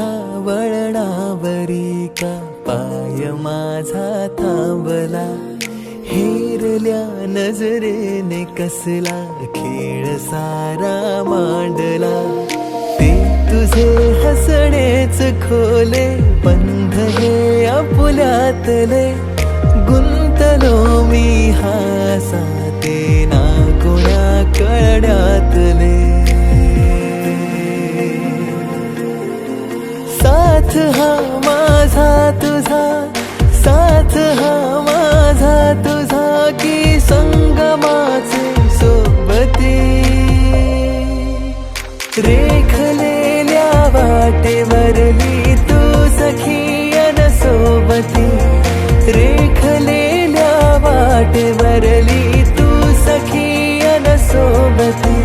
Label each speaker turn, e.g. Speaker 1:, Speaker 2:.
Speaker 1: तुझ्या वळणावरी का पाय माझा थांबला, हेरल्या नजरेने कसला खेळ सारा मांडला. ते तुझे हसणेच खोले बंध हे आपुल्यातले, गुंतलो मी हासाते ना कोण्या कळण्यातले. साथ हा माझा तुझा, साथ हा माझा तुझा, की संगमाचे सोबती. रेखलेल्या वाटेवरली तू सखी अन सोबती, रेखलेल्या वाटेवरली तू सखी अन सोबती.